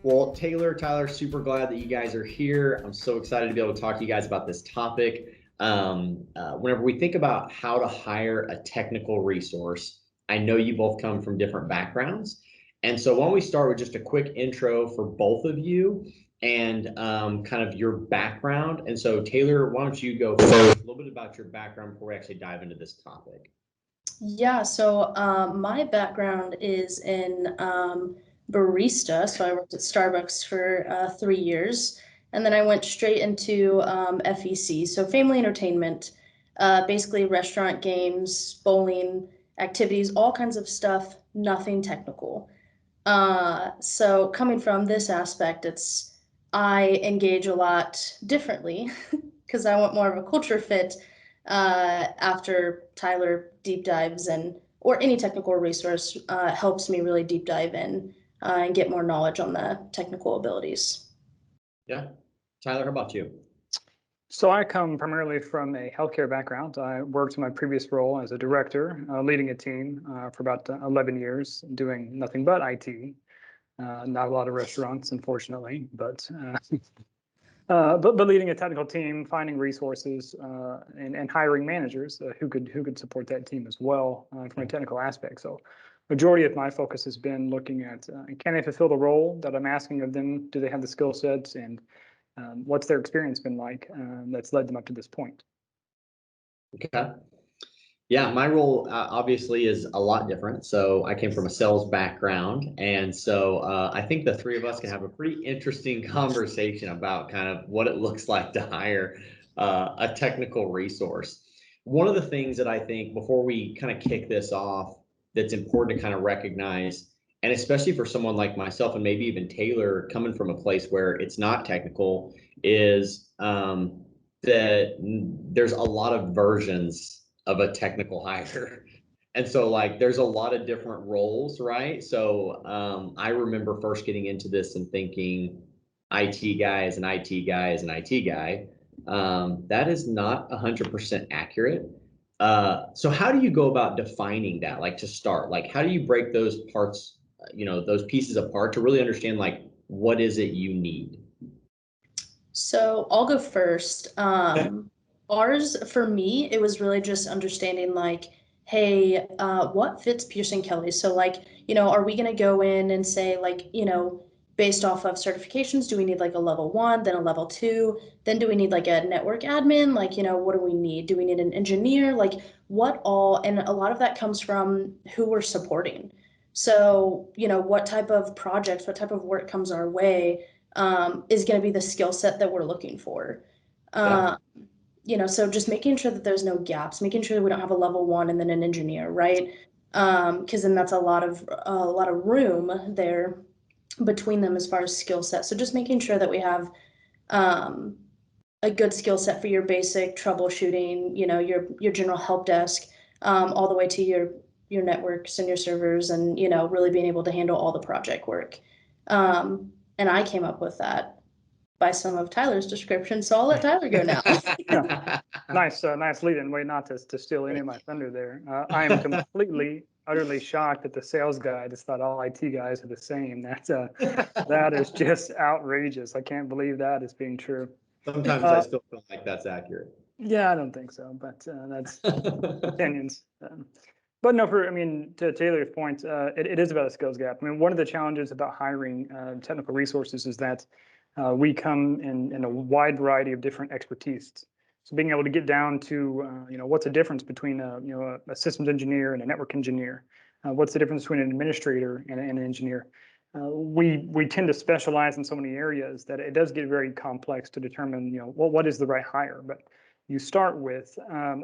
Well, Tyler, super glad that you guys are here. I'm so excited to be able to talk to you guys about this topic. Whenever we think about how to hire a technical resource, I know you both come from different backgrounds. And so why don't we start with just a quick intro for both of you and kind of your background. And so Taylor, why don't you go first, a little bit about your background before we actually dive into this topic. Yeah, so my background is in barista. So I worked at Starbucks for 3 years, and then I went straight into FEC, so family entertainment, basically restaurant games, bowling, activities, all kinds of stuff, nothing technical. So coming from this aspect, I engage a lot differently because I want more of a culture fit after Tyler deep dives and or any technical resource helps me really deep dive in and get more knowledge on the technical abilities. Yeah. Tyler, how about you? So I come primarily from a healthcare background. I worked in my previous role as a director, leading a team for about 11 years, doing nothing but IT. Not a lot of restaurants, unfortunately, but leading a technical team, finding resources, and hiring managers who could support that team as well from a technical aspect. So, majority of my focus has been looking at can they fulfill the role that I'm asking of them? Do they have the skill sets, and what's their experience been like that's led them up to this point? Okay. Yeah, my role obviously is a lot different. So I came from a sales background. And so I think the three of us can have a pretty interesting conversation about kind of what it looks like to hire a technical resource. One of the things that I think before we kind of kick this off, that's important to kind of recognize, and especially for someone like myself and maybe even Taylor coming from a place where it's not technical, is that there's a lot of versions of a technical hire. And so like there's a lot of different roles, right? So I remember first getting into this and thinking IT guy is an IT guy is an IT guy. That is not 100% accurate. So how do you go about defining that? Like to start, like how do you break those parts, those pieces apart to really understand like what is it you need? So I'll go first. Okay. Ours, for me, it was really just understanding like, hey, what fits Pearson-Kelly? So like, are we gonna go in and say like, based off of certifications, do we need like a level one, then a level two? Then do we need like a network admin? Like, what do we need? Do we need an engineer? Like what all, and a lot of that comes from who we're supporting. So, what type of projects, what type of work comes our way is going to be the skill set that we're looking for. Yeah. Uh, so just making sure that there's no gaps, making sure that we don't have a level one and then an engineer, right? Because then that's a lot of room there between them as far as skill set. So just making sure that we have um, a good skill set for your basic troubleshooting, your general help desk, all the way to your networks and your servers, and really being able to handle all the project work. And I came up with that by some of Tyler's description, so I'll let Tyler go now. Yeah. Nice lead-in. Way not to steal any of my thunder there. I am completely, utterly shocked that the sales guy just thought all IT guys are the same. That is just outrageous. I can't believe that is being true. Sometimes I Uh, still feel like that's accurate. yeah, I don't think so, but that's opinions. But no, to Taylor's point, it is about a skills gap. I mean, one of the challenges about hiring technical resources is that we come in a wide variety of different expertise. So being able to get down to, what's the difference between a systems engineer and a network engineer? What's the difference between an administrator and an engineer? We tend to specialize in so many areas that it does get very complex to determine, what is the right hire. But you start with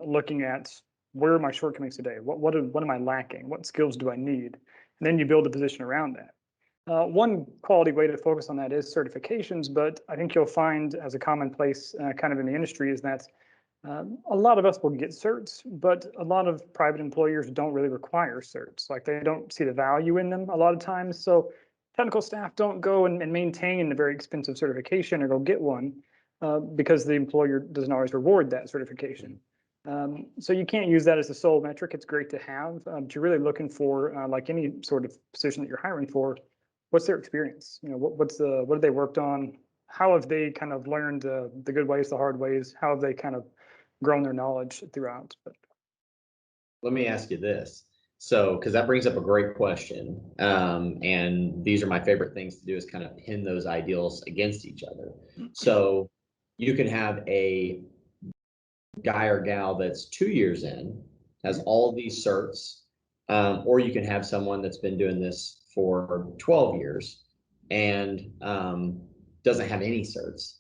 looking at where are my shortcomings today? What am I lacking? What skills do I need? And then you build a position around that. One quality way to focus on that is certifications, but I think you'll find as a commonplace kind of in the industry is that a lot of us will get certs, but a lot of private employers don't really require certs. Like they don't see the value in them a lot of times. So technical staff don't go and maintain a very expensive certification or go get one because the employer doesn't always reward that certification. So you can't use that as the sole metric. It's great to have, but you're really looking for, like any sort of position that you're hiring for, what's their experience? What have they worked on? How have they kind of learned the good ways, the hard ways? How have they kind of grown their knowledge throughout? But Let me ask you this. So, because that brings up a great question. And these are my favorite things to do, is kind of pin those ideals against each other. So you can have a guy or gal that's 2 years in, has all these certs, or you can have someone that's been doing this for 12 years and doesn't have any certs.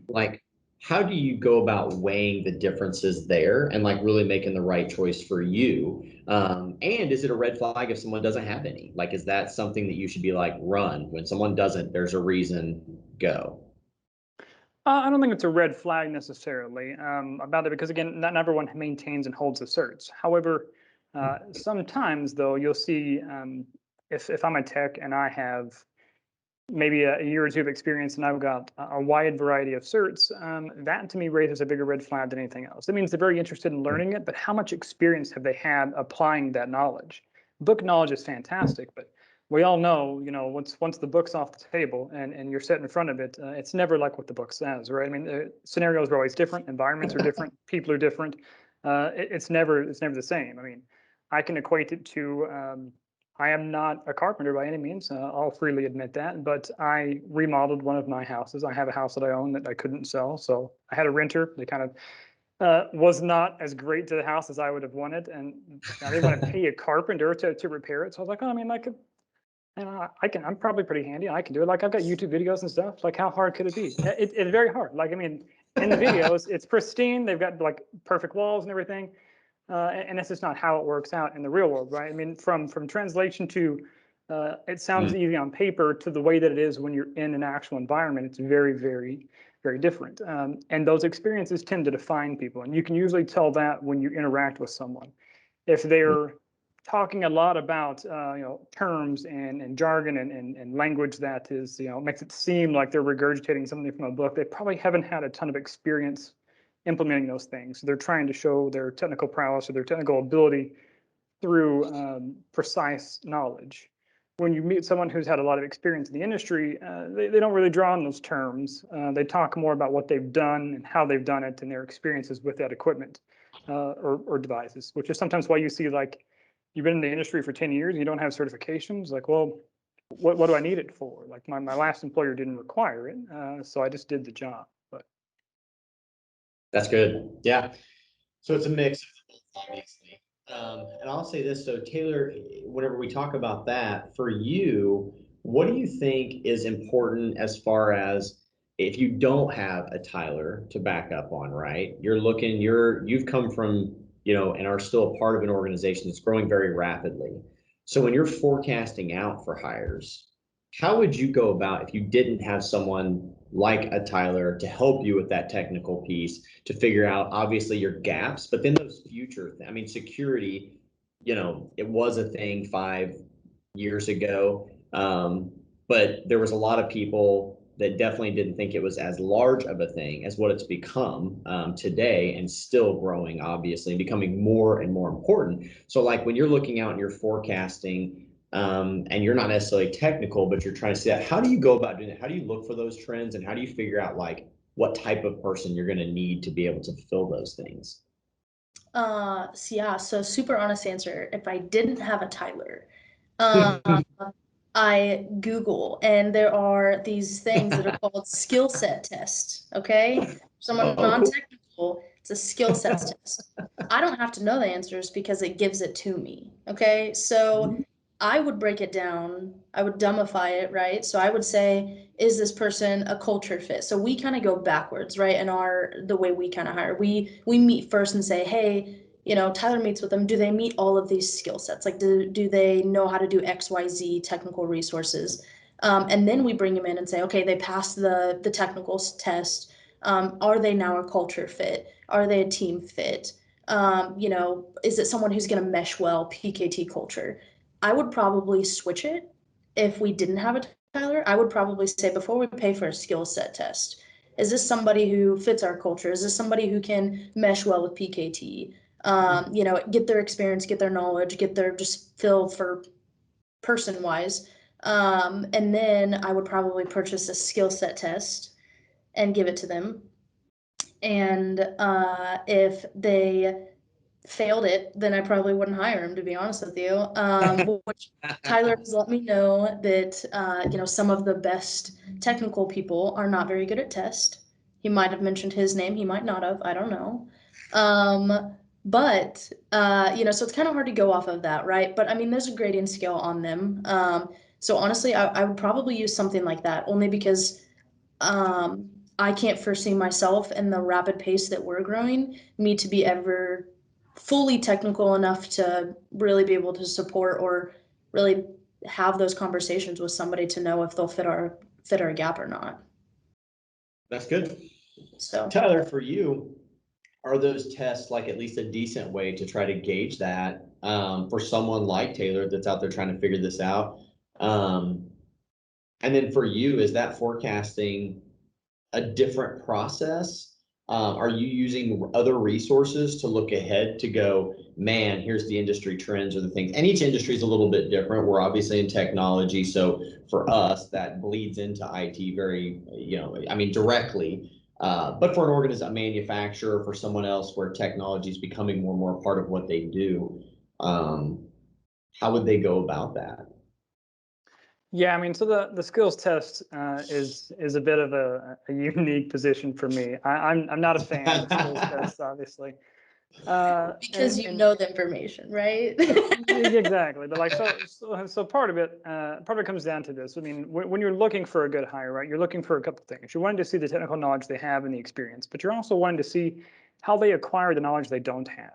Like, how do you go about weighing the differences there and like really making the right choice for you? And is it a red flag if someone doesn't have any? Like, is that something that you should be like, run? When someone doesn't, there's a reason, go. I don't think it's a red flag necessarily about it, because again, not everyone maintains and holds the certs. However, sometimes though, you'll see if I'm a tech and I have maybe a year or two of experience and I've got a wide variety of certs, that to me raises a bigger red flag than anything else. That means they're very interested in learning it, but how much experience have they had applying that knowledge? Book knowledge is fantastic, but we all know, once the book's off the table and you're sitting in front of it, it's never like what the book says, right? I mean, scenarios are always different, environments are different, people are different. It's never the same. I mean, I can equate it to I am not a carpenter by any means. I'll freely admit that, but I remodeled one of my houses. I have a house that I own that I couldn't sell, so I had a renter. They kind of was not as great to the house as I would have wanted, and I didn't want to pay a carpenter to repair it. So I was like, oh, I mean, I'm probably pretty handy. I can do it. Like, I've got YouTube videos and stuff. Like, how hard could it be? It's very hard. Like, I mean, in the videos, it's pristine. They've got like perfect walls and everything. And that's just not how it works out in the real world, right? I mean, from translation to it sounds easy on paper to the way that it is when you're in an actual environment, it's very, very, very different. And those experiences tend to define people. And you can usually tell that when you interact with someone. If they're talking a lot about terms and jargon and language that is, makes it seem like they're regurgitating something from a book, they probably haven't had a ton of experience implementing those things. They're trying to show their technical prowess or their technical ability through precise knowledge. When you meet someone who's had a lot of experience in the industry, they don't really draw on those terms. They talk more about what they've done and how they've done it and their experiences with that equipment or devices, which is sometimes why you see, like, you've been in the industry for 10 years and you don't have certifications. Like, well, what do I need it for? Like, my last employer didn't require it, so I just did the job. But That's good. Yeah. So it's a mix of both, obviously. And I'll say this, so Taylor, whenever we talk about that, for you, what do you think is important as far as if you don't have a Tyler to back up on, right? You've come from, and are still a part of an organization that's growing very rapidly. So when you're forecasting out for hires, how would you go about if you didn't have someone like a Tyler to help you with that technical piece to figure out obviously your gaps, but then those future, I mean, security, it was a thing 5 years ago. But there was a lot of people that definitely didn't think it was as large of a thing as what it's become today, and still growing, obviously, and becoming more and more important. So like when you're looking out and you're forecasting, and you're not necessarily technical, but you're trying to see that, how do you go about doing it? How do you look for those trends, and how do you figure out like what type of person you're going to need to be able to fulfill those things? So super honest answer. If I didn't have a Tyler, uh, I Google, and there are these things that are called skill set tests. Okay, someone Cool. non-technical, it's a skill set test. I don't have to know the answers because it gives it to me. Okay, so I would break it down. I would dumbify it, right? So I would say, is this person a culture fit? So we kind of go backwards, right? In the way we kind of hire, we meet first and say, hey, Tyler meets with them. Do they meet all of these skill sets? Like, do they know how to do XYZ technical resources? And then we bring them in and say, okay, they passed the technical test. Are they now a culture fit? Are they a team fit? Is it someone who's going to mesh well, PKT culture? I would probably switch it if we didn't have a Tyler. I would probably say, before we pay for a skill set test, is this somebody who fits our culture? Is this somebody who can mesh well with PKT? Get their experience, get their knowledge, get their just feel for person wise. And then I would probably purchase a skill set test and give it to them. And if they failed it, then I probably wouldn't hire him, to be honest with you. Which Tyler has let me know that some of the best technical people are not very good at test. He might have mentioned his name, he might not have, I don't know. But so it's kind of hard to go off of that, right? But I mean, there's a grading scale on them. So honestly, I would probably use something like that, only because I can't foresee myself in the rapid pace that we're growing, me to be ever fully technical enough to really be able to support or really have those conversations with somebody to know if they'll fit our gap or not. That's good. So Tyler, for you, are those tests like at least a decent way to try to gauge that for someone like Taylor that's out there trying to figure this out? And then for you, is that forecasting a different process? Are you using other resources to look ahead to go, man, here's the industry trends or the things? And each industry is a little bit different. We're obviously in technology. So for us, that bleeds into IT very, directly. But for an organization, a manufacturer, for someone else where technology is becoming more and more a part of what they do, how would they go about that? Yeah, I mean, so the skills test is a bit of a unique position for me. I'm not a fan of skills tests, obviously. because you know the information, right? Exactly, but like so part of it comes down to this. I mean, when you're looking for a good hire, right, you're looking for a couple of things. You're wanting to see the technical knowledge they have and the experience, but you're also wanting to see how they acquire the knowledge they don't have.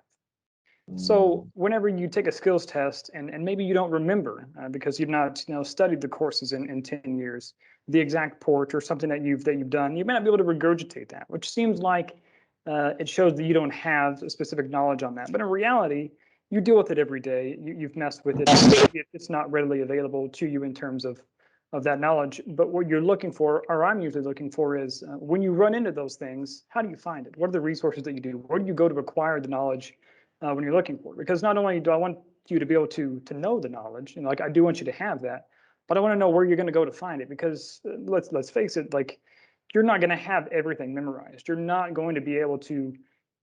So whenever you take a skills test and maybe you don't remember because you've not studied the courses in 10 years, the exact port or something that you've done, you may not be able to regurgitate that, which seems like it shows that you don't have a specific knowledge on that. But in reality, you deal with it every day. You've messed with it. It's not readily available to you in terms of that knowledge. But what you're looking for, or I'm usually looking for, is when you run into those things, how do you find it? What are the resources that you do? Where do you go to acquire the knowledge when you're looking for it? Because not only do I want you to be able to know the knowledge, like I do want you to have that, but I want to know where you're going to go to find it. Because let's face it, like you're not going to have everything memorized. You're not going to be able to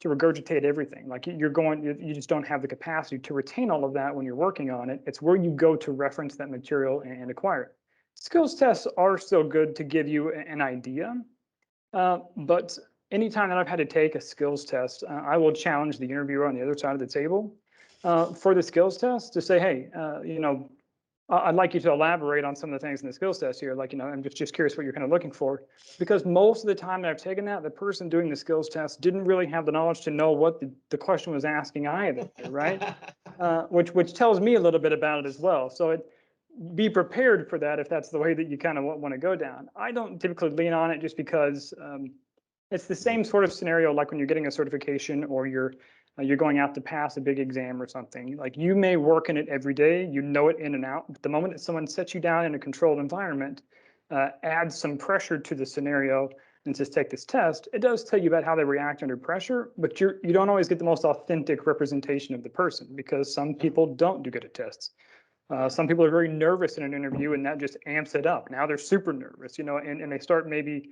regurgitate everything. Like you just don't have the capacity to retain all of that when you're working on it. It's where you go to reference that material and acquire it. Skills tests are still good to give you an idea, but anytime that I've had to take a skills test, I will challenge the interviewer on the other side of the table for the skills test to say, hey, I'd like you to elaborate on some of the things in the skills test here. Like, I'm just curious what you're kind of looking for, because most of the time that I've taken that, the person doing the skills test didn't really have the knowledge to know what the question was asking either, right? Which tells me a little bit about it as well. So be prepared for that if that's the way that you kind of want to go down. I don't typically lean on it just because it's the same sort of scenario like when you're getting a certification or you're going out to pass a big exam or something. Like you may work in it every day, you know it in and out. But the moment that someone sets you down in a controlled environment, adds some pressure to the scenario and says, take this test, it does tell you about how they react under pressure, but you don't always get the most authentic representation of the person because some people don't do good at tests. Some people are very nervous in an interview and that just amps it up. Now they're super nervous, and they start maybe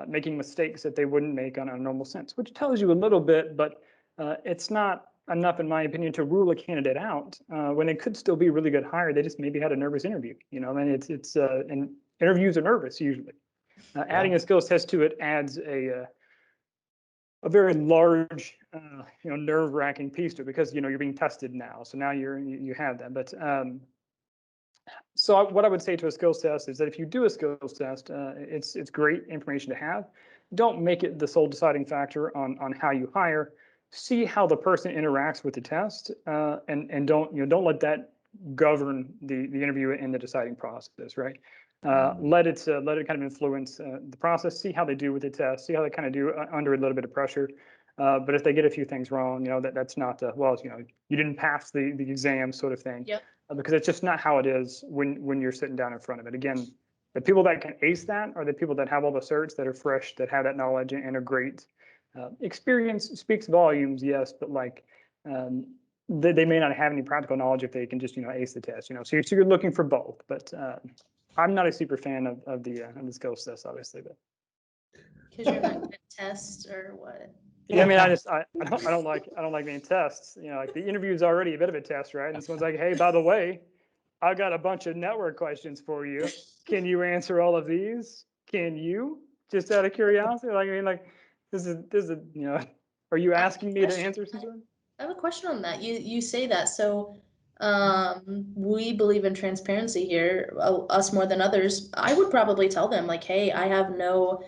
making mistakes that they wouldn't make on a normal sense, which tells you a little bit, but it's not enough, in my opinion, to rule a candidate out when it could still be a really good hire. They just maybe had a nervous interview, and and interviews are nervous usually. Adding a skills test to it adds a very large, nerve-wracking piece to it because you're being tested now. So now you have that, but so what I would say to a skills test is that if you do a skills test, it's great information to have. Don't make it the sole deciding factor on how you hire. See how the person interacts with the test, and don't let that govern the interview and the deciding process, right? Let it kind of influence the process. See how they do with the test. See how they kind of do under a little bit of pressure. But if they get a few things wrong, that's not you didn't pass the exam sort of thing. Yep. Because it's just not how it is when you're sitting down in front of it. Again, the people that can ace that are the people that have all the certs, that are fresh, that have that knowledge and are great. Experience speaks volumes, yes, but they may not have any practical knowledge if they can just, ace the test, so you're looking for both, but I'm not a super fan of the skills test, obviously, but. Because you're not good at tests or what? Yeah, I mean, I don't like being tests, like the interview is already a bit of a test, right? And someone's like, hey, by the way, I've got a bunch of network questions for you. Can you answer all of these? Can you? Just out of curiosity, like, I mean, like, this is, are you asking me to answer something? I have a question on that. You say that, so we believe in transparency here, us more than others. I would probably tell them like, hey, I have no,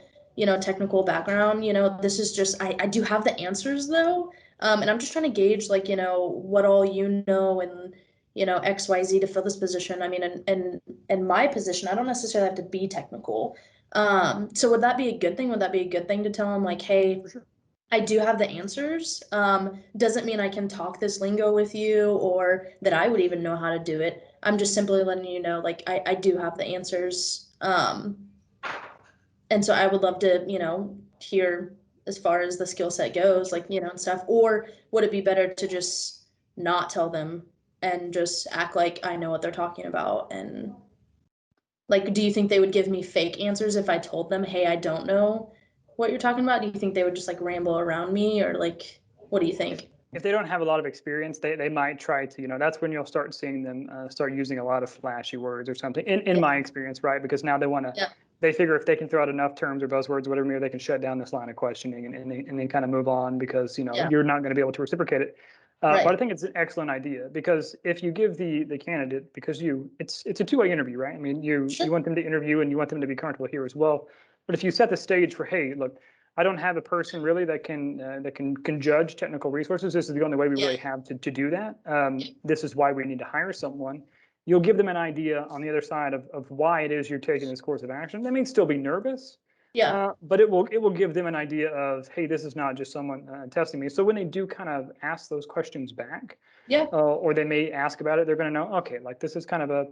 technical background. This is just I do have the answers though, and I'm just trying to gauge like, what all and XYZ to fill this position. I mean, in my position, I don't necessarily have to be technical. So would that be a good thing? Would that be a good thing to tell them like, hey, I do have the answers. Doesn't mean I can talk this lingo with you or that I would even know how to do it. I'm just simply letting you know, like, I do have the answers. And so I would love to, hear as far as the skill set goes, like, and stuff. Or would it be better to just not tell them and just act like I know what they're talking about? And like, do you think they would give me fake answers if I told them, hey, I don't know what you're talking about? Do you think they would just like ramble around me, or like, what do you think? If they don't have a lot of experience, they might try to, that's when you'll start seeing them start using a lot of flashy words or something, in my experience, right? Because now they want to, they figure if they can throw out enough terms or buzzwords, whatever, maybe they can shut down this line of questioning and then kind of move on because, you're not going to be able to reciprocate it. But I think it's an excellent idea because if you give the candidate, because it's a two-way interview, right? I mean, you want them to interview and you want them to be comfortable here as well. But if you set the stage for, hey, look, I don't have a person really that can judge technical resources. This is the only way we really have to do that. This is why we need to hire someone. You'll give them an idea on the other side of why it is you're taking this course of action. They may still be nervous. But it will give them an idea of, hey, this is not just someone testing me. So when they do kind of ask those questions back, or they may ask about it, they're going to know, okay, like this is kind of a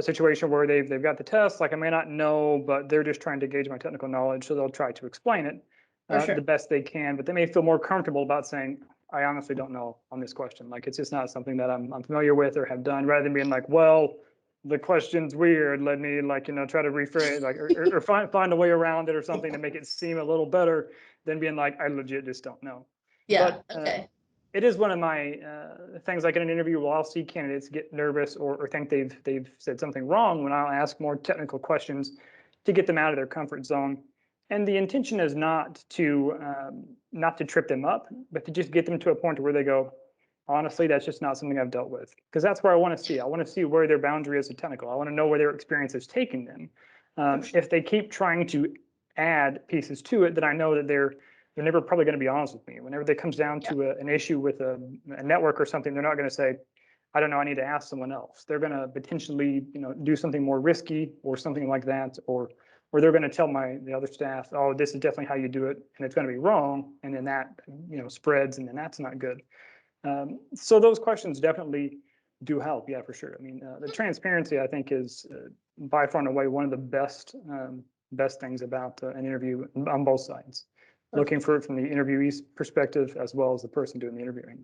situation where they've got the test, like I may not know, but they're just trying to gauge my technical knowledge, so they'll try to explain it the best they can. But they may feel more comfortable about saying, I honestly don't know on this question. Like it's just not something that I'm familiar with or have done, rather than being like, well, the question's weird. Let me try to rephrase or find a way around it or something to make it seem a little better than being like, I legit just don't know. Yeah. But, it is one of my things, like in an interview, I'll see candidates get nervous or think they've said something wrong when I'll ask more technical questions to get them out of their comfort zone. And the intention is not to trip them up, but to just get them to a point where they go, honestly, that's just not something I've dealt with. Because that's where I want to see. I want to see where their boundary is to technical. I want to know where their experience is taking them. If they keep trying to add pieces to it, then I know that they're never probably going to be honest with me. Whenever it comes down to an issue with a network or something, they're not going to say, I don't know, I need to ask someone else. They're going to potentially, do something more risky or something like that, or they're going to tell the other staff, oh, this is definitely how you do it, and it's going to be wrong, and then that, spreads, and then that's not good. So those questions definitely do help, yeah, for sure. I mean, the transparency, I think, is by far and away one of the best things about an interview on both sides. Looking for it from the interviewee's perspective as well as the person doing the interviewing.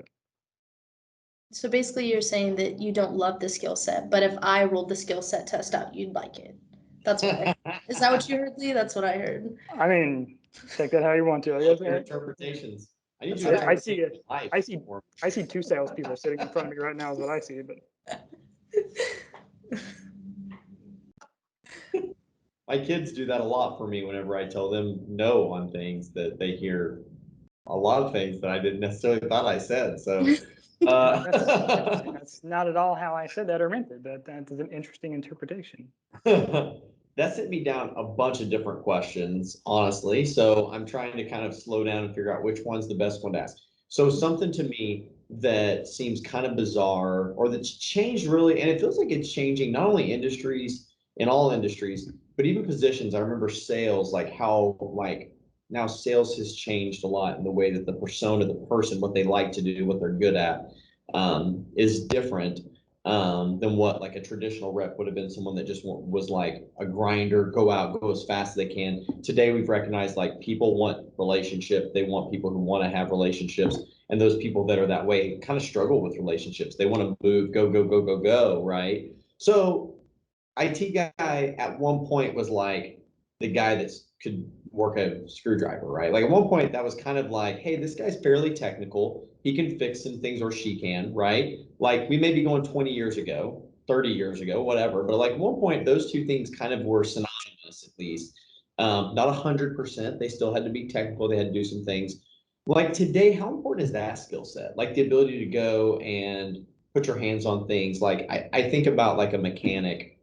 So basically you're saying that you don't love the skill set, but if I rolled the skill set test out, you'd like it. That's what is that what you heard, Lee? That's what I heard. I mean, take that how you want to. I guess. Your interpretations. I see two salespeople sitting in front of me right now is what I see, but my kids do that a lot for me whenever I tell them no on things that they hear a lot of things that I didn't necessarily thought I said. So that's not at all how I said that or meant it, but that is an interesting interpretation. That sent me down a bunch of different questions, honestly. So I'm trying to kind of slow down and figure out which one's the best one to ask. So something to me that seems kind of bizarre or that's changed really, and it feels like it's changing not only industries, in all industries, but even positions. I remember sales, like how now sales has changed a lot in the way that the persona of the person, what they like to do, what they're good at, is different. than what like a traditional rep would have been, someone that just was like a grinder, go out, go as fast as they can. Today, we've recognized like people want relationship. They want people who want to have relationships. And those people that are that way kind of struggle with relationships. They want to move, go, go, go, go, go, right? So IT guy at one point was like the guy that could work a screwdriver, right? Like at one point that was kind of like, hey, this guy's fairly technical. He can fix some things, or she can, right? Like we may be going 20 years ago, 30 years ago, whatever. But like at one point, those two things kind of were synonymous, at least. Not 100%. They still had to be technical. They had to do some things. Like today, how important is that skill set? Like the ability to go and put your hands on things. Like I think about like a mechanic,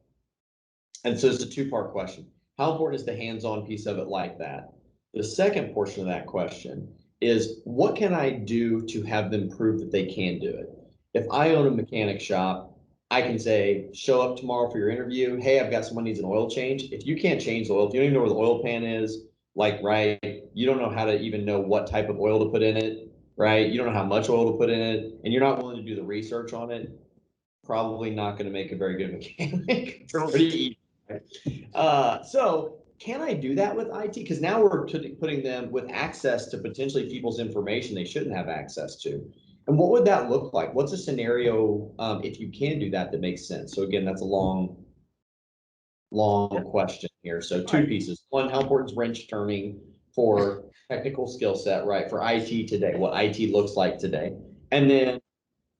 and so it's a two-part question. How important is the hands-on piece of it like that? The second portion of that question is what can I do to have them prove that they can do it? If I own a mechanic shop, I can say, show up tomorrow for your interview. Hey, I've got someone needs an oil change. If you can't change the oil, if you don't even know where the oil pan is, like, right, you don't know how to even know what type of oil to put in it, right? You don't know how much oil to put in it, and you're not willing to do the research on it, probably not going to make a very good mechanic. Pretty easy. So can I do that with IT? Because now we're putting them with access to potentially people's information they shouldn't have access to. And what would that look like? What's a scenario, if you can do that, that makes sense? So again, that's a long question here. So two pieces. One, how important is wrench turning for technical skill set, right? For IT today, what IT looks like today. And then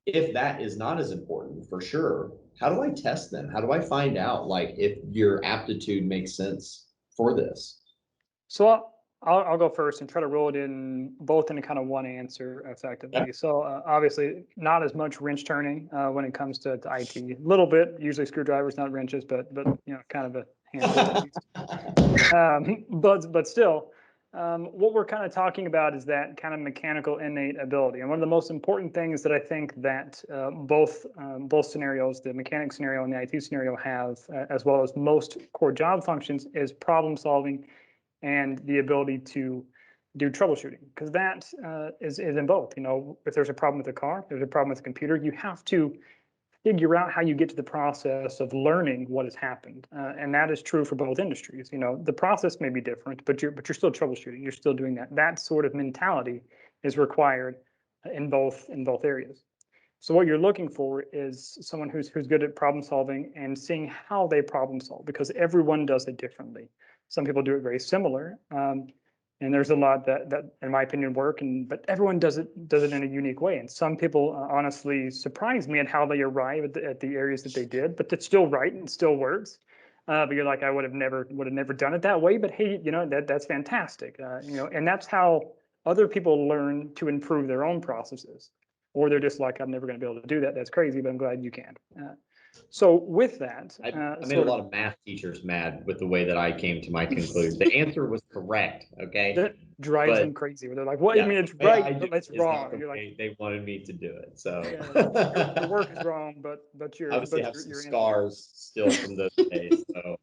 if that is not as important, for sure, how do I test them? How do I find out like if your aptitude makes sense for this? So I'll go first and try to roll it in both in a kind of one answer effectively. Yeah. So obviously not as much wrench turning when it comes to IT. A little bit, usually screwdrivers, not wrenches, but you know, kind of a handful at least. But still, what we're kind of talking about is that kind of mechanical innate ability. And one of the most important things that I think that both scenarios, the mechanic scenario and the IT scenario have, as well as most core job functions, is problem solving and the ability to do troubleshooting, because that is in both. You know, if there's a problem with the car, if there's a problem with the computer, you have to figure out how you get to the process of learning what has happened, and that is true for both industries. You know, the process may be different, but you're still troubleshooting. You're still doing that. That sort of mentality is required in both areas. So what you're looking for is someone who's good at problem solving and seeing how they problem solve, because everyone does it differently. Some people do it very similar, and there's a lot that in my opinion work, but everyone does it in a unique way. And some people honestly surprise me at how they arrive at the areas that they did, but it's still right and still works. But you're like, I would have never done it that way. But hey, you know, that's fantastic. You know, and that's how other people learn to improve their own processes. Or they're just like, I'm never going to be able to do that. That's crazy, but I'm glad you can. So with that, I made a lot of math teachers mad with the way that I came to my conclusion. The answer was correct, okay? That drives them crazy. Where they're like, "What? Yeah, I mean, it's the way I right, do but it's it is not wrong." the You're way like, they wanted me to do it. So yeah, your work is wrong, but obviously I have some your scars still from those days. So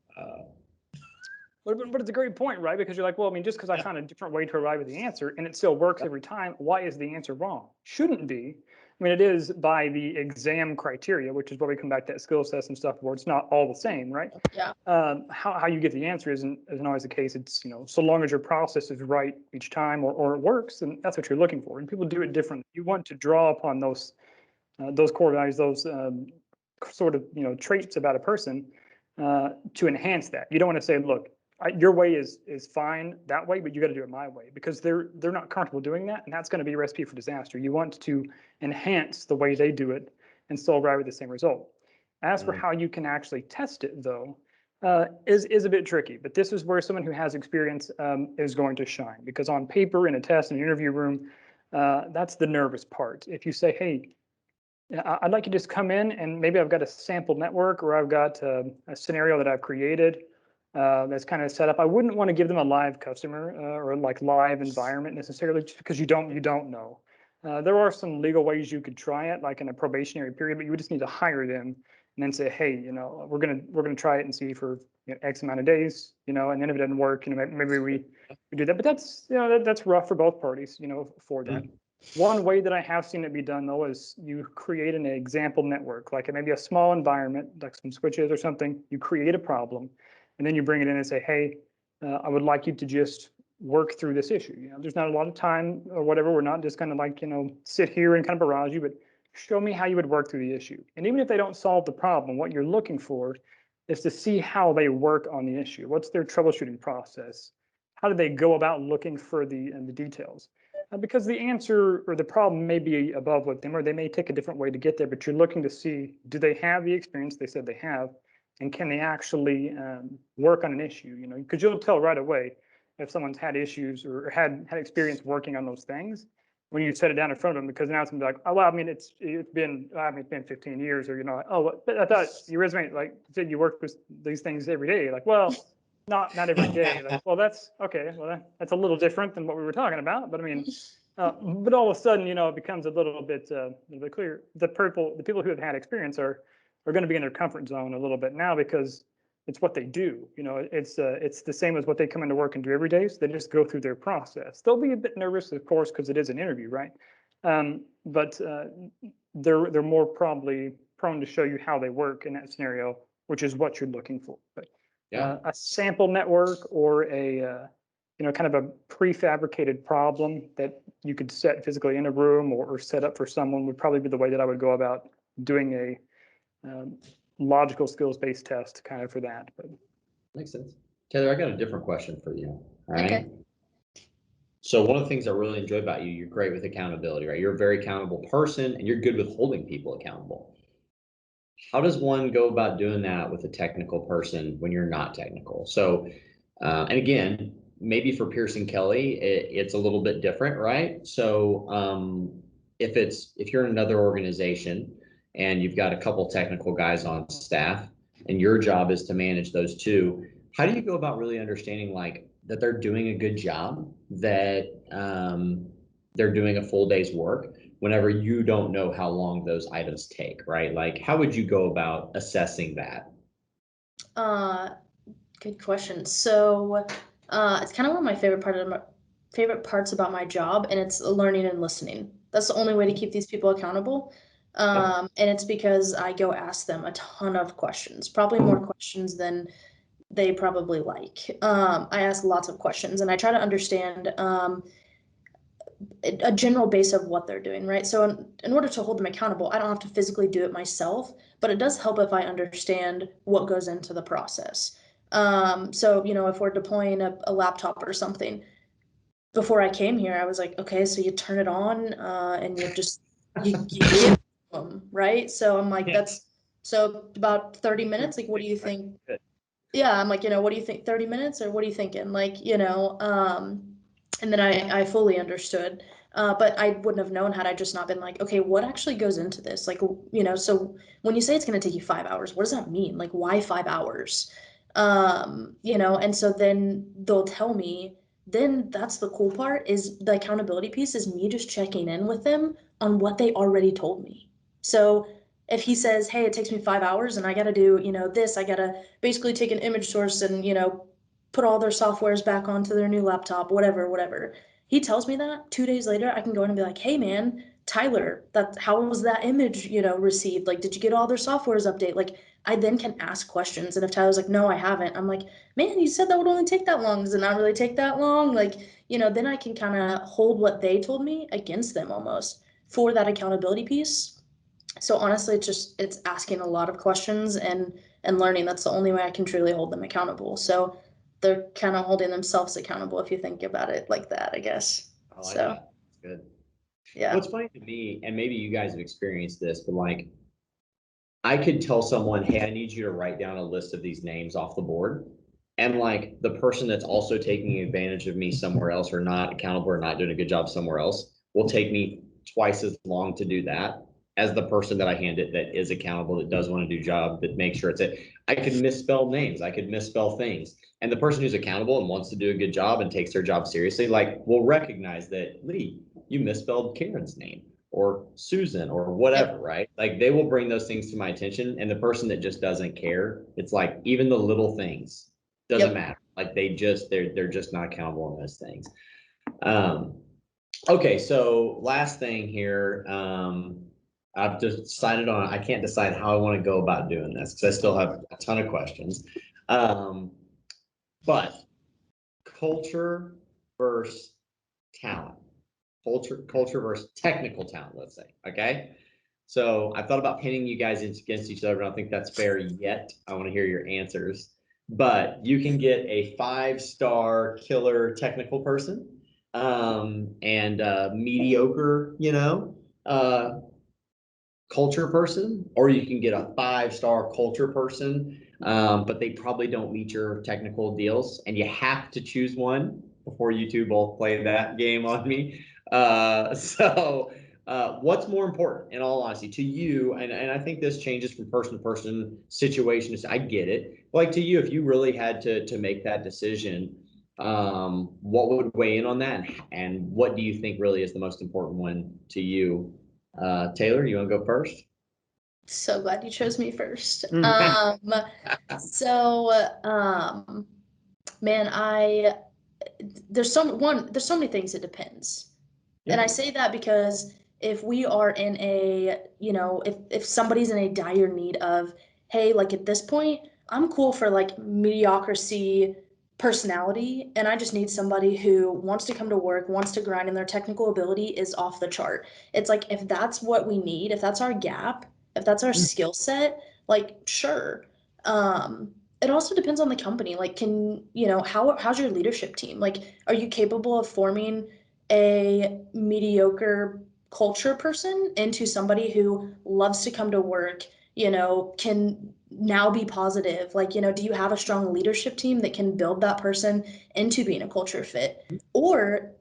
But it's a great point, right? Because you're like, well, I mean, just because I yeah. found a different way to arrive at the answer and it still works every time, why is the answer wrong? Shouldn't be. I mean, it is by the exam criteria, which is where we come back to that skill sets and stuff, where it's not all the same, right? Yeah. How you get the answer isn't always the case. It's, you know, so long as your process is right each time or it works, then that's what you're looking for. And people do it differently. You want to draw upon those core values, those sort of, you know, traits about a person to enhance that. You don't want to say, look, your way is fine that way, but you got to do it my way, because they're not comfortable doing that, and that's going to be a recipe for disaster. You want to enhance the way they do it and still arrive at the same result. As for how you can actually test it, though, is a bit tricky. But this is where someone who has experience is going to shine, because on paper, in a test, in an interview room, that's the nervous part. If you say, hey, I'd like you to just come in and maybe I've got a sample network, or I've got a scenario that I've created that's kind of set up. I wouldn't want to give them a live customer or like live environment necessarily, just because you don't know. There are some legal ways you could try it, like in a probationary period, but you would just need to hire them and then say, hey, you know, we're gonna try it and see for, you know, X amount of days, you know, and then if it doesn't work, you know, maybe we do that. But that's, you know, that's rough for both parties, you know, for that. One way that I have seen it be done, though, is you create an example network, like maybe a small environment, like some switches or something. You create a problem, and then you bring it in and say, hey, I would like you to just work through this issue. There's not a lot of time or whatever. We're not just going to like, sit here and kind of barrage you, but show me how you would work through the issue. And even if they don't solve the problem, what you're looking for is to see how they work on the issue. What's their troubleshooting process? How do they go about looking for the details? Because the answer or the problem may be above with them, or they may take a different way to get there, but you're looking to see, do they have the experience they said they have, and can they actually work on an issue? Because you'll tell right away if someone's had issues or had experience working on those things when you set it down in front of them, because now it's gonna be like, oh, well, I mean, it's been 15 years, or oh, but I thought your resume like said you worked with these things every day. Like, well, not every day. Like, well, that's okay. Well, that's a little different than what we were talking about. But I mean, but all of a sudden, it becomes a little bit clear. The people who have had experience are going to be in their comfort zone a little bit now, because it's what they do. It's the same as what they come into work and do every day. So they just go through their process. They'll be a bit nervous, of course, because it is an interview, right? But they're more probably prone to show you how they work in that scenario, which is what you're looking for. But a sample network or a kind of a prefabricated problem that you could set physically in a room or set up for someone would probably be the way that I would go about doing a logical skills-based test kind of for that. But makes sense. Taylor, I got a different question for you. All right. Okay. So one of the things I really enjoy about you, you're great with accountability, right? You're a very accountable person and you're good with holding people accountable. How does one go about doing that with a technical person when you're not technical? So, and again, maybe for Pearson-Kelly, it's a little bit different, right? So if you're in another organization and you've got a couple technical guys on staff and your job is to manage those two, how do you go about really understanding like that they're doing a good job, that they're doing a full day's work whenever you don't know how long those items take, right? Like, how would you go about assessing that? Good question. So, it's kind of one of my favorite parts about my job, and it's learning and listening. That's the only way to keep these people accountable. And it's because I go ask them a ton of questions, probably more questions than they probably like. I ask lots of questions, and I try to understand a general base of what they're doing, right? So in order to hold them accountable, I don't have to physically do it myself, but it does help if I understand what goes into the process. So, if we're deploying a laptop or something, before I came here, I was like, okay, so you turn it on and you give them, right? So I'm like, so about 30 minutes, like, what do you think? Yeah, I'm like, what do you think? 30 minutes, or what are you thinking? Like, and then I fully understood. But I wouldn't have known had I just not been like, okay, what actually goes into this? Like, so when you say it's going to take you 5 hours, what does that mean? Like, why 5 hours? And so then they'll tell me, then that's the cool part, is the accountability piece is me just checking in with them on what they already told me. So if he says, hey, it takes me 5 hours and I got to do, this, I got to basically take an image source and, put all their softwares back onto their new laptop, whatever. He tells me that 2 days later, I can go in and be like, hey man, Tyler, how was that image, received? Like, did you get all their softwares update? Like, I then can ask questions. And if Tyler's like, no, I haven't, I'm like, man, you said that would only take that long. Does it not really take that long? Like, then I can kind of hold what they told me against them almost for that accountability piece. So honestly, it's asking a lot of questions and learning. That's the only way I can truly hold them accountable. So they're kind of holding themselves accountable if you think about it like that, I guess. I like that. That's good. Yeah. What's funny to me, and maybe you guys have experienced this, but like I could tell someone, hey, I need you to write down a list of these names off the board. And like the person that's also taking advantage of me somewhere else or not accountable or not doing a good job somewhere else will take me twice as long to do that as the person that I hand it that is accountable, that does want to do job, that makes sure it's it. I could misspell names. I could misspell things. And the person who's accountable and wants to do a good job and takes their job seriously, like will recognize that, Lee, you misspelled Karen's name or Susan or whatever, right? Like they will bring those things to my attention. And the person that just doesn't care, it's like even the little things doesn't matter. Like they're just not accountable on those things. Okay, so last thing here, I've just decided on, I can't decide how I want to go about doing this because I still have a ton of questions. Um, but culture versus talent, culture versus technical talent, let's say, okay? So I thought about pinning you guys against each other. I don't think that's fair yet. I want to hear your answers. But you can get a 5-star killer technical person, and mediocre, culture person, or you can get a 5-star culture person, but they probably don't meet your technical deals, and you have to choose one before you two both play that game on me. What's more important, in all honesty, to you? And I think this changes from person to person, situation. I get it. Like to you, if you really had to make that decision, what would weigh in on that, and what do you think really is the most important one to you? Taylor, you want to go first? So glad you chose me first. Mhm. So, man, there's so many things it depends. And I Yep. say that because if we are in a, if somebody's in a dire need of, hey, like at this point, I'm cool for like mediocrity personality, and I just need somebody who wants to come to work, wants to grind, and their technical ability is off the chart. It's like if that's what we need, if that's our gap, if that's our skill set, like sure. It also depends on the company. Like, how's your leadership team? Like, are you capable of forming a mediocre culture person into somebody who loves to come to work, can now be positive? Like, do you have a strong leadership team that can build that person into being a culture fit? Or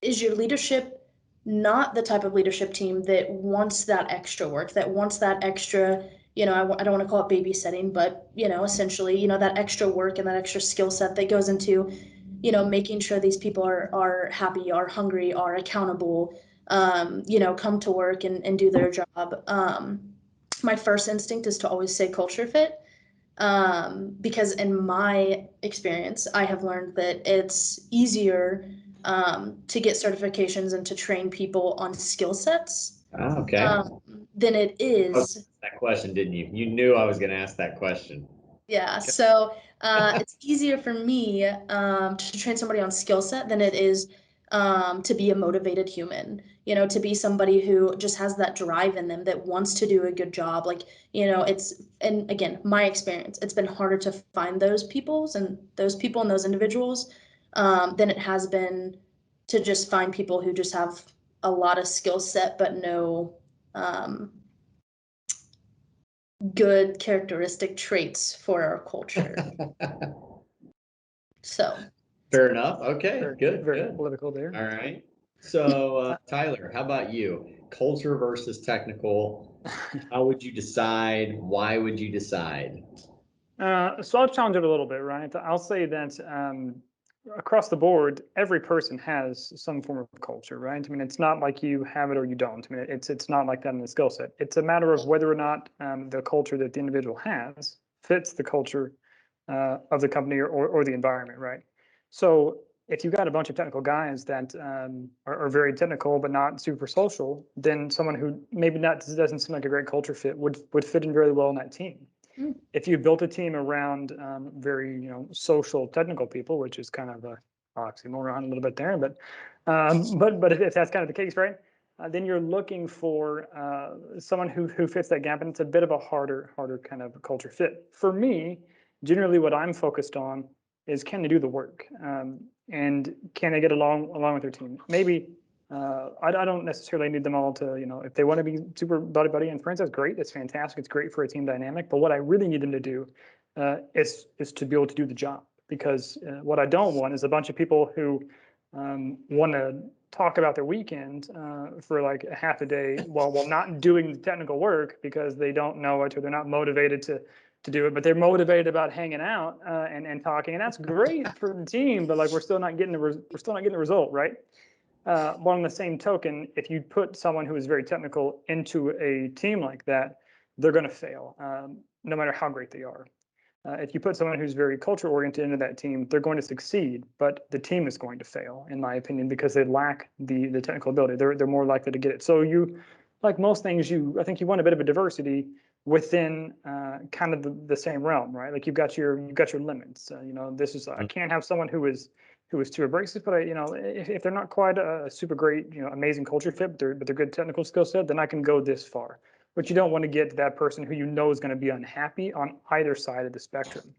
is your leadership not the type of leadership team that wants that extra work, that wants that extra, I don't want to call it babysitting, but, essentially, that extra work and that extra skill set that goes into, making sure these people are happy, are hungry, are accountable, come to work and do their job. My first instinct is to always say culture fit, because in my experience, I have learned that it's easier to get certifications and to train people on skill sets Okay. than it is. That question, didn't you? You knew I was going to ask that question. Yeah, so it's easier for me to train somebody on skill set than it is to be a motivated human, to be somebody who just has that drive in them that wants to do a good job. Like, and again, my experience, it's been harder to find those people and those individuals than it has been to just find people who just have a lot of skill set but no um, good characteristic traits for our culture. So, Fair enough. Okay, Very, good, very good. political there. All right. So, Tyler, how about you? Culture versus technical. How would you decide? Why would you decide? So I'll challenge it a little bit, right? I'll say that across the board, every person has some form of culture, right? I mean, it's not like you have it or you don't. I mean, it's not like that in the skill set. It's a matter of whether or not the culture that the individual has fits the culture of the company or the environment, right? So if you've got a bunch of technical guys that are very technical but not super social, then someone who maybe not doesn't seem like a great culture fit would fit in very well in that team. If you built a team around very social technical people, which is kind of a oxymoron a little bit there, but if that's kind of the case, right? Then you're looking for someone who fits that gap, and it's a bit of a harder kind of culture fit. For me, generally, what I'm focused on is can they do the work, and can they get along with their team? Maybe I don't necessarily need them all to, if they want to be super buddy and friends, that's great. That's fantastic. It's great for a team dynamic. But what I really need them to do is to be able to do the job. Because what I don't want is a bunch of people who want to talk about their weekend for like a half a day while not doing the technical work because they don't know it or they're not motivated to do it, but they're motivated about hanging out and talking, and that's great for the team. But like we're still not getting the result, right? But on the same token, if you put someone who is very technical into a team like that, they're going to fail, no matter how great they are. If you put someone who's very culture oriented into that team, they're going to succeed, but the team is going to fail, in my opinion, because they lack the technical ability. They're more likely to get it. So you, like most things, I think you want a bit of a diversity within kind of the same realm, right? Like you've got your limits. This is I can't have someone who is too abrasive, but if they're not quite a super great, amazing culture fit, but they're good technical skill set, then I can go this far. But you don't want to get to that person who is going to be unhappy on either side of the spectrum.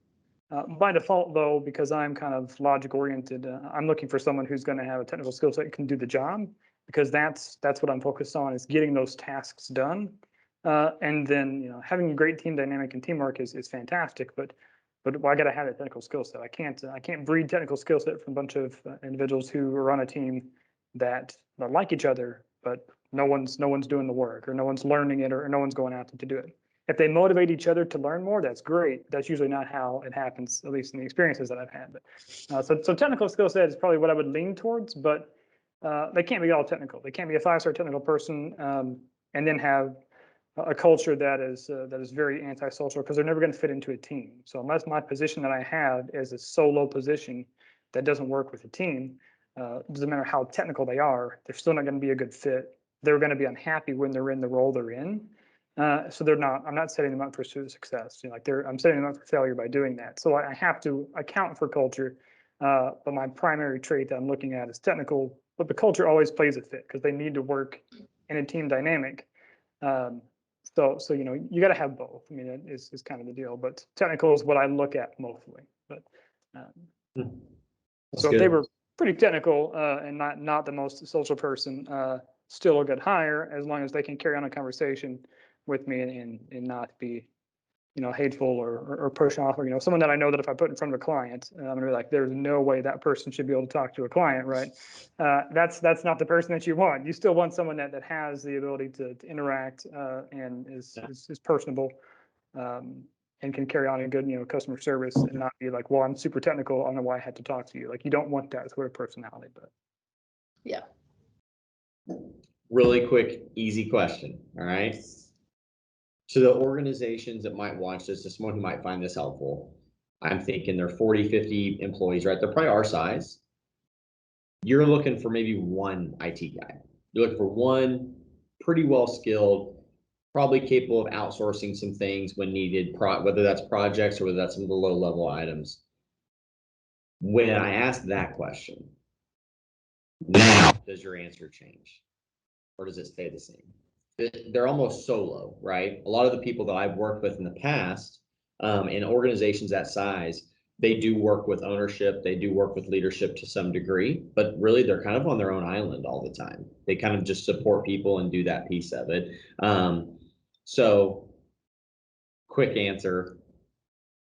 By default, though, because I'm kind of logic oriented, I'm looking for someone who's going to have a technical skill set and can do the job, because that's what I'm focused on, is getting those tasks done. And then having a great team dynamic and teamwork is fantastic, but I got to have a technical skill set. I can't breed technical skill set from a bunch of individuals who are on a team that like each other, but no one's doing the work, or no one's learning it, or no one's going out to do it. If they motivate each other to learn more, that's great. That's usually not how it happens, at least in the experiences that I've had. But so technical skill set is probably what I would lean towards, but they can't be all technical. They can't be a 5-star technical person and then have a culture that is very antisocial, because they're never going to fit into a team. So unless my position that I have is a solo position that doesn't work with a team, doesn't matter how technical they are, they're still not going to be a good fit. They're going to be unhappy when they're in the role they're in. So I'm not setting them up for success. I'm setting them up for failure by doing that. So I have to account for culture, but my primary trait that I'm looking at is technical, but the culture always plays a fit, because they need to work in a team dynamic. So you got to have both. I mean, it's kind of the deal, but technical is what I look at mostly. But so if they were pretty technical and not the most social person, still a good hire, as long as they can carry on a conversation with me and not be hateful or push off, or someone that I know that if I put in front of a client, I'm gonna be like, there's no way that person should be able to talk to a client, right? That's not the person that you want. You still want someone that has the ability to interact and is personable and can carry on a good customer service, and not be like, well, I'm super technical, I don't know why I had to talk to you. Like, you don't want that sort of personality. But Yeah. Really quick, easy question. All right. To the organizations that might watch this, to someone who might find this helpful, I'm thinking they're 40, 50 employees, right? They're probably our size. You're looking for maybe one IT guy. You're looking for one pretty well skilled, probably capable of outsourcing some things when needed, whether that's projects or whether that's some of the low level items. When I ask that question, now does your answer change, or does it stay the same? They're almost solo, right? A lot of the people that I've worked with in the past in organizations that size, they do work with ownership, they do work with leadership to some degree, but really they're kind of on their own island all the time. They kind of just support people and do that piece of it. So quick answer,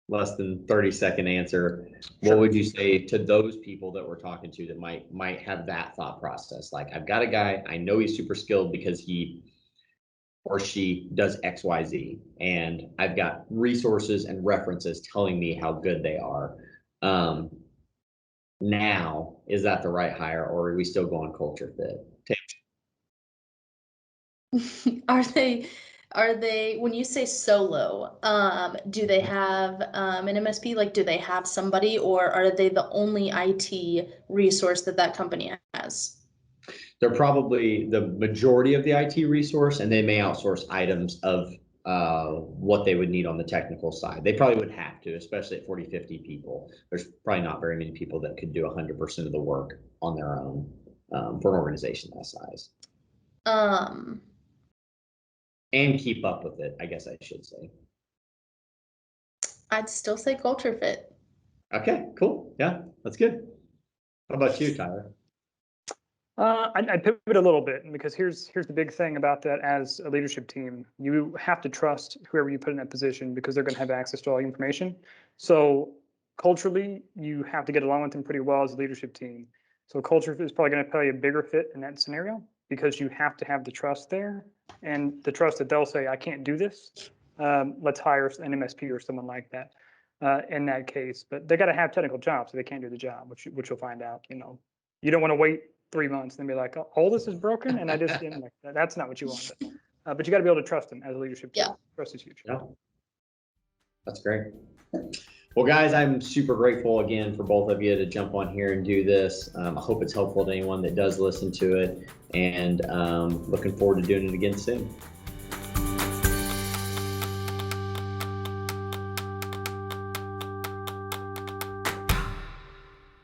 less than 30-second answer. What would you say to those people that we're talking to that might have that thought process? Like, I've got a guy, I know he's super skilled because he or she does XYZ, and I've got resources and references telling me how good they are. Now, is that the right hire, or are we still going culture fit? Are they, when you say solo, do they have an MSP? Like, do they have somebody, or are they the only IT resource that company has? They're probably the majority of the IT resource, and they may outsource items of what they would need on the technical side. They probably would have to, especially at 40, 50 people. There's probably not very many people that could do 100% of the work on their own for an organization that size. And keep up with it, I guess I should say. I'd still say culture fit. Okay, cool. Yeah, that's good. How about you, Tyler? I'd pivot a little bit, because here's the big thing about that. As a leadership team, you have to trust whoever you put in that position, because they're going to have access to all the information. So culturally, you have to get along with them pretty well as a leadership team. So culture is probably going to play a bigger fit in that scenario, because you have to have the trust there, and the trust that they'll say, I can't do this. Let's hire an MSP or someone like that in that case. But they got to have technical jobs, so they can't do the job, which you'll find out. You don't want to wait 3 months and be like, oh, all this is broken, and I just didn't like that. That's not what you want. But you got to be able to trust them as a leadership team. Yeah. Trust is huge. Yeah, that's great. Well, guys, I'm super grateful again for both of you to jump on here and do this. I hope it's helpful to anyone that does listen to it, and looking forward to doing it again soon.